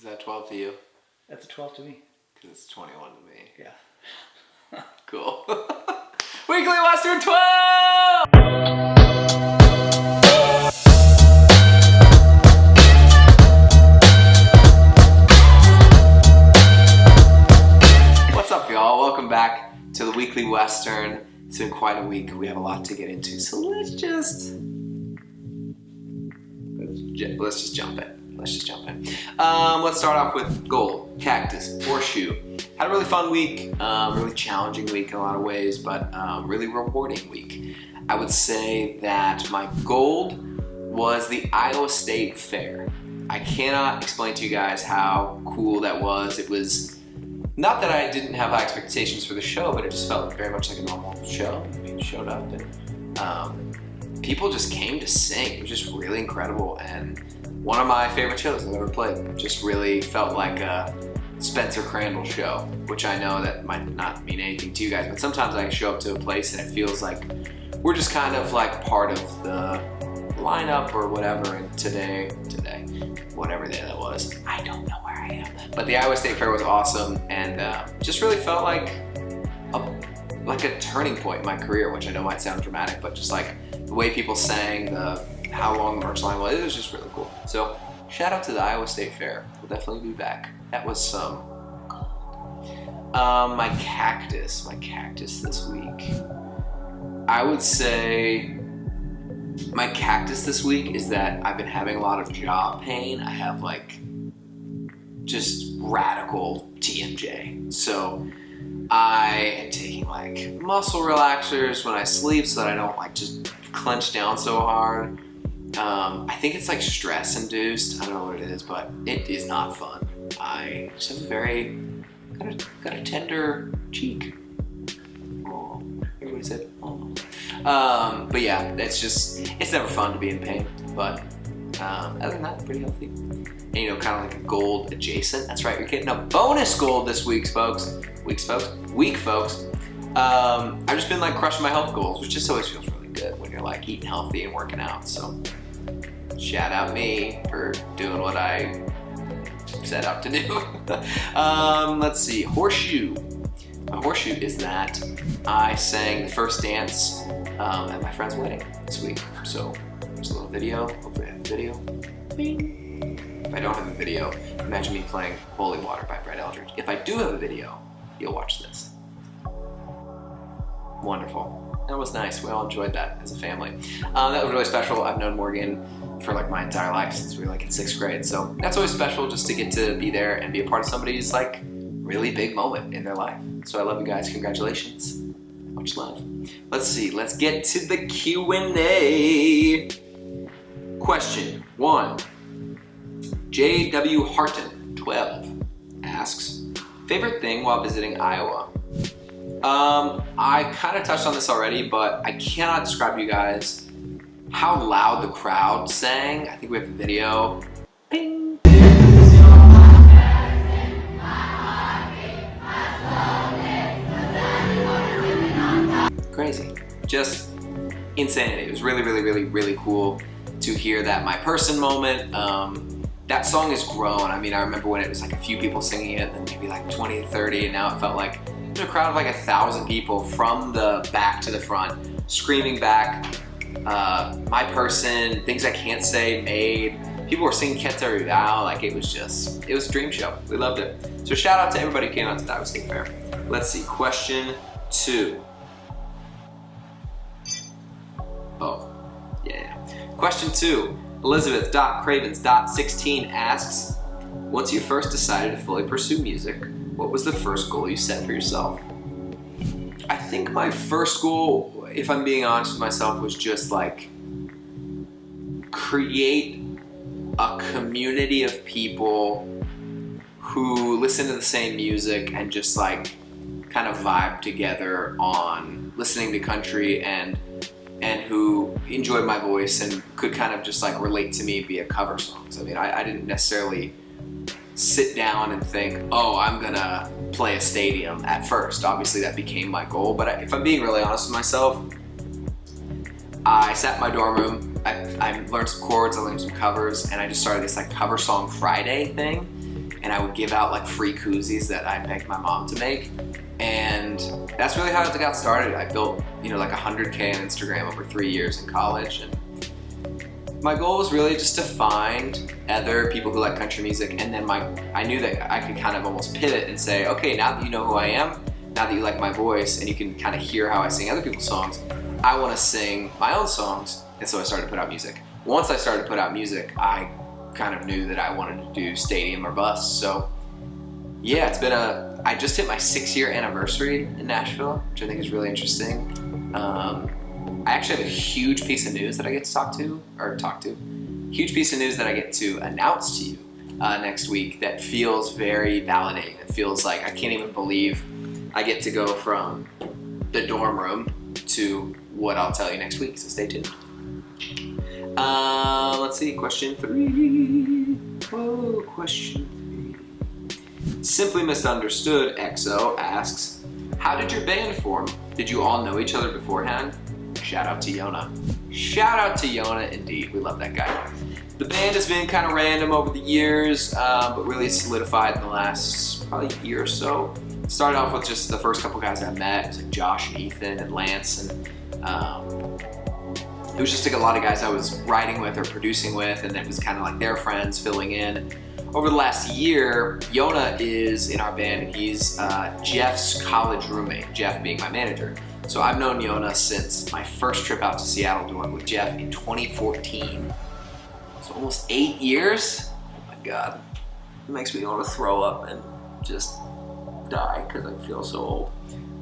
that 12 to you? That's a 12 to me. Because it's 21 to me. Yeah. Cool. Weekly Western 12! What's up, y'all? Welcome back to the Weekly Western. It's been quite a week. We have a lot to get into, so let's just jump in. Let's start off with gold, cactus, horseshoe. Had a really fun week, really challenging week in a lot of ways, but really rewarding week. I would say that my gold was the Iowa State Fair. I cannot explain to you guys how cool that was. It was not that I didn't have high expectations for the show, but it just felt very much like a normal show. We showed up and people just came to sing. It was just really incredible and one of my favorite shows I've ever played. Just really felt like a Spencer Crandall show, which I know that might not mean anything to you guys, but sometimes I show up to a place and it feels like we're just kind of like part of the lineup or whatever. And today, whatever day that was, I don't know where I am. But the Iowa State Fair was awesome and just really felt like a turning point in my career, which I know might sound dramatic, but just like the way people sang, how long the merch line was, it was just really cool. So shout out to the Iowa State Fair. We'll definitely be back. That was some my cactus this week. I would say my cactus this week is that I've been having a lot of jaw pain. I have like just radical TMJ. So I am taking like muscle relaxers when I sleep so that I don't like just clench down so hard. I think it's like stress induced. I don't know what it is, but it is not fun. I just have got a tender cheek. Oh, everybody said, oh. But yeah, it's never fun to be in pain. But other than that, pretty healthy. And kind of like a gold adjacent. That's right, you're getting a bonus gold this week, folks. I've just been like crushing my health goals, which just always feels really good when you're like eating healthy and working out. So shout out me for doing what I set out to do. Let's see, horseshoe. My horseshoe is that I sang the first dance at my friend's wedding this week. So there's a little video. Hopefully I have a video. Bing. If I don't have a video, imagine me playing Holy Water by Brett Eldridge. If I do have a video, you'll watch this. Wonderful. That was nice. We all enjoyed that as a family. That was really special. I've known Morgan for like my entire life since we were like in 6th grade. So that's always special just to get to be there and be a part of somebody's like really big moment in their life. So I love you guys. Congratulations. Much love. Let's see. Let's get to the Q&A. Question 1. J.W. Harton, 12, asks, favorite thing while visiting Iowa? I kind of touched on this already, but I cannot describe to you guys how loud the crowd sang. I think we have a video. Ping. Crazy. Just insanity. It was really, really, really, really cool to hear that My Person moment. That song has grown. I mean, I remember when it was like a few people singing it, and then maybe like 20 to 30, and now it felt like there's a crowd of like 1,000 people from the back to the front, screaming back, My Person, Things I Can't Say, Made. People were singing Can't Tell You Now. Like it was a dream show. We loved it. So shout out to everybody who came out to the Iowa State Fair. Let's see, question 2. Oh, yeah. Question 2. Elizabeth.Cravens.16 asks, once you first decided to fully pursue music, what was the first goal you set for yourself? I think my first goal, if I'm being honest with myself, was just like create a community of people who listen to the same music and just like kind of vibe together on listening to country and who enjoyed my voice and could kind of just like relate to me via cover songs. I mean, I didn't necessarily sit down and think, oh, I'm gonna play a stadium at first. Obviously that became my goal, but if I'm being really honest with myself, I sat in my dorm room, I learned some chords, I learned some covers, and I just started this like cover song Friday thing. and I would give out like free koozies that I begged my mom to make. And that's really how it got started. I built, like 100K on Instagram over 3 years in college. And my goal was really just to find other people who like country music, and then I knew that I could kind of almost pivot and say, okay, now that you know who I am, now that you like my voice and you can kind of hear how I sing other people's songs, I want to sing my own songs. And so I started to put out music. Once I started to put out music, I kind of knew that I wanted to do stadium or bust. So yeah, I just hit my 6-year anniversary in Nashville, which I think is really interesting. I actually have a huge piece of news that I get to huge piece of news that I get to announce to you next week that feels very validating. It feels like I can't even believe I get to go from the dorm room to what I'll tell you next week, so stay tuned. Let's see, question 3. Oh, question 3. Simply Misunderstood XO asks, how did your band form? Did you all know each other beforehand? Shout out to Yona. Shout out to Yona, indeed. We love that guy. The band has been kind of random over the years, but really solidified in the last probably year or so. Started off with just the first couple guys I met. It was like Josh and Ethan and Lance, and it was just like a lot of guys I was writing with or producing with, and it was kind of like their friends filling in. Over the last year, Yona is in our band, and he's Jeff's college roommate, Jeff being my manager. So I've known Yona since my first trip out to Seattle to work with Jeff in 2014. So almost 8 years. Oh my God. It makes me want to throw up and just die because I feel so old.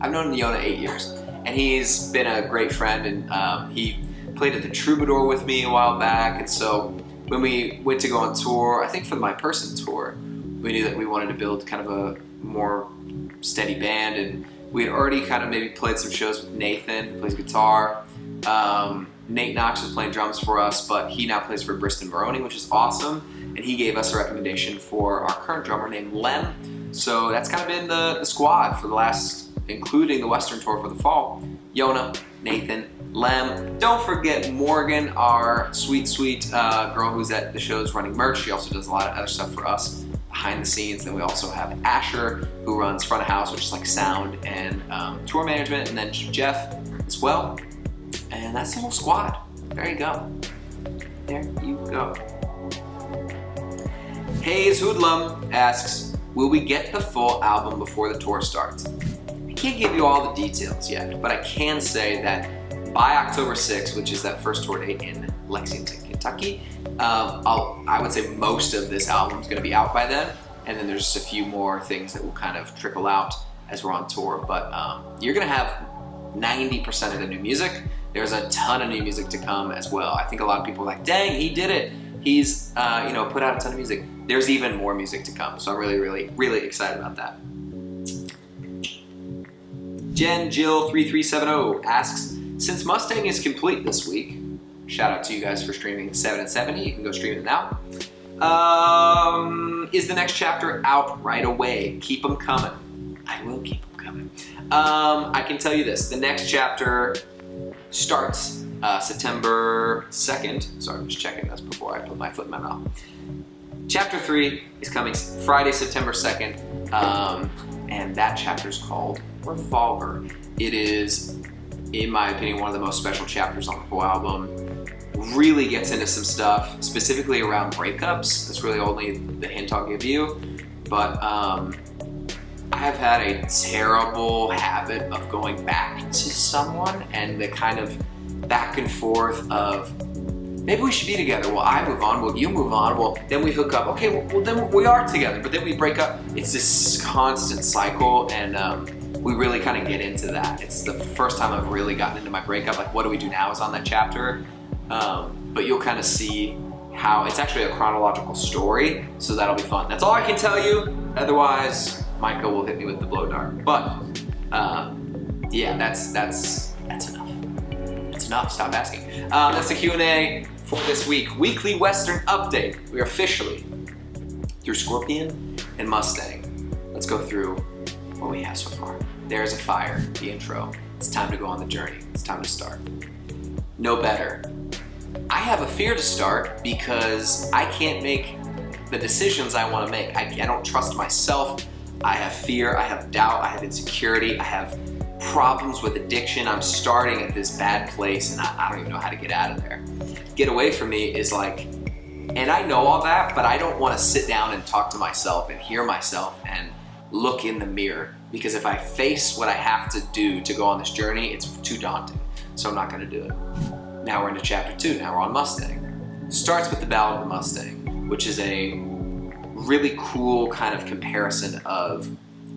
I've known Yona 8 years, and he's been a great friend, and he played at the Troubadour with me a while back. And so when we went to go on tour, I think for the My Person tour, we knew that we wanted to build kind of a more steady band, and we had already kind of maybe played some shows with Nathan, who plays guitar. Nate Knox was playing drums for us, but he now plays for Briston Maroney, which is awesome. And he gave us a recommendation for our current drummer named Lem. So that's kind of been the squad for the last, including the Western tour for the fall. Yona, Nathan, Lem. Don't forget Morgan, our sweet, sweet girl who's at the shows running merch. She also does a lot of other stuff for us behind the scenes. Then we also have Asher, who runs front of house, which is like sound and tour management, and then Jeff as well. And that's the whole squad. There you go. There you go. Hayes Hoodlum asks, will we get the full album before the tour starts? I can't give you all the details yet, but I can say that by October 6th, which is that first tour date in Lexington, Kentucky, I would say most of this album is going to be out by then, and then there's just a few more things that will kind of trickle out as we're on tour, but you're going to have 90% of the new music. There's a ton of new music to come as well. I think a lot of people are like, dang, he did it. He's put out a ton of music. There's even more music to come, so I'm really, really, really excited about that. Jen Jill 3370 asks, since Mustang is complete this week, shout out to you guys for streaming 7 and 70. You can go stream it now. Is the next chapter out right away? Keep them coming. I will keep them coming. I can tell you this. The next chapter starts September 2nd. Sorry, I'm just checking this before I put my foot in my mouth. Chapter 3 is coming Friday, September 2nd. And that chapter is called Revolver. It is, in my opinion, one of the most special chapters on the whole album. Really gets into some stuff, specifically around breakups. That's really only the hint I'll give you. But I have had a terrible habit of going back to someone, and the kind of back and forth of, maybe we should be together. Well, I move on. Well, you move on. Well, then we hook up. Okay, well then we are together, but then we break up. It's this constant cycle, and we really kind of get into that. It's the first time I've really gotten into my breakup. Like, what do we do now is on that chapter. But you'll kind of see how it's actually a chronological story, so that'll be fun. That's all I can tell you. Otherwise, Micah will hit me with the blow dart. But yeah, that's enough. That's enough. Stop asking. That's the Q&A for this week. Weekly Western update. We are officially through Scorpion and Mustang. Let's go through what we have so far. There's a Fire, the intro. It's time to go on the journey. It's time to start. No Better. I have a fear to start because I can't make the decisions I want to make. I don't trust myself. I have fear, I have doubt, I have insecurity, I have problems with addiction. I'm starting at this bad place and I don't even know how to get out of there. Get away from me is like, and I know all that, but I don't want to sit down and talk to myself and hear myself and look in the mirror, because if I face what I have to do to go on this journey, it's too daunting. So I'm not going to do it. Now we're into chapter 2. Now we're on Mustang. Starts with the Ballad of the Mustang, which is a really cool kind of comparison of,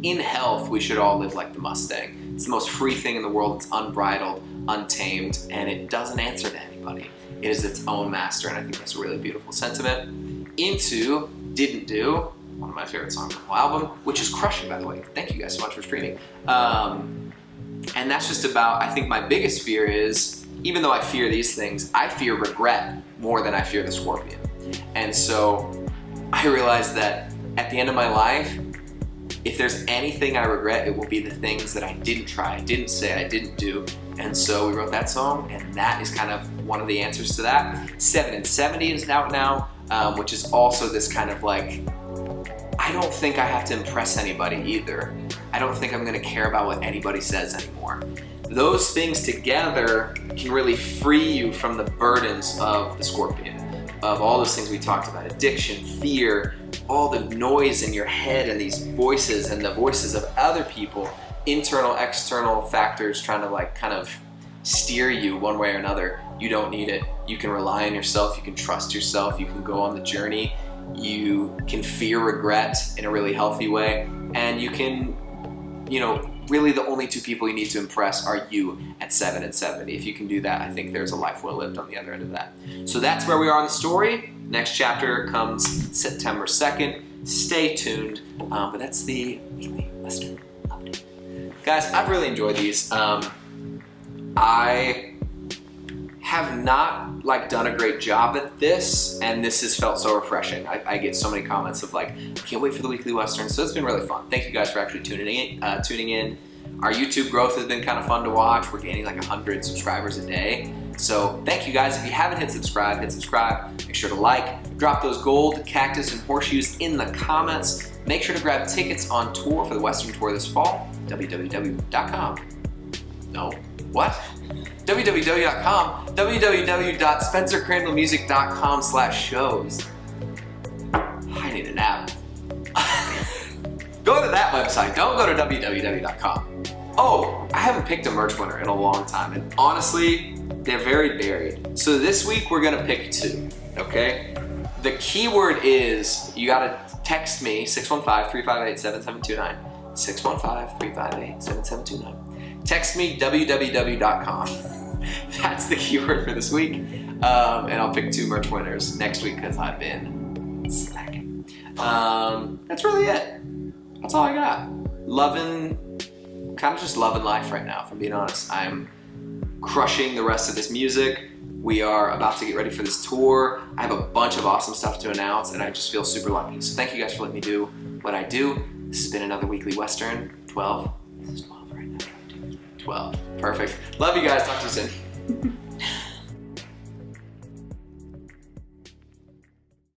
in health, we should all live like the Mustang. It's the most free thing in the world. It's unbridled, untamed, and it doesn't answer to anybody. It is its own master, and I think that's a really beautiful sentiment. Into Didn't Do, one of my favorite songs on the whole album, which is crushing, by the way. Thank you guys so much for streaming. And that's just about, I think my biggest fear is, even though I fear these things, I fear regret more than I fear the scorpion. And so I realized that at the end of my life, if there's anything I regret, it will be the things that I didn't try, I didn't say, I didn't do. And so we wrote that song, and that is kind of one of the answers to that. 7 and 70 is out now, which is also this kind of like, I don't think I have to impress anybody either. I don't think I'm gonna care about what anybody says anymore. Those things together can really free you from the burdens of the scorpion, of all those things we talked about, addiction, fear, all the noise in your head and these voices and the voices of other people, internal, external factors trying to like kind of steer you one way or another. You don't need it. You can rely on yourself, you can trust yourself, you can go on the journey, you can fear regret in a really healthy way, and you can, really the only two people you need to impress are you at 7 and 70. If you can do that, I think there's a life well lived on the other end of that. So that's where we are in the story. Next chapter comes September 2nd. Stay tuned. But that's the weekly Western update. Guys, I've really enjoyed these. I have not done a great job at this, and this has felt so refreshing. I get so many comments of like, I can't wait for the weekly Western, so it's been really fun. Thank you guys for actually tuning in. Our YouTube growth has been kind of fun to watch. We're gaining like 100 subscribers a day. So thank you guys. If you haven't hit subscribe, Make sure to like, drop those gold cactus and horseshoes in the comments. Make sure to grab tickets on tour for the Western Tour this fall, www.com. No, what? www.com, www.spencercrandallmusic.com/shows. I need an app. Go to that website, don't go to www.com. Oh, I haven't picked a merch winner in a long time, and honestly, they're very buried. So this week we're gonna pick 2, okay? The keyword is, you gotta text me, 615-358-7729. 615-358-7729. Text me www.com. That's the keyword for this week. And I'll pick 2 merch winners next week because I've been slacking. That's really it. That's all I got. Just loving life right now, if I'm being honest. I'm crushing the rest of this music. We are about to get ready for this tour. I have a bunch of awesome stuff to announce, and I just feel super lucky. So thank you guys for letting me do what I do. This has been another weekly Western. 12. This is 12 right now. 12. Perfect. Love you guys. Talk to you soon.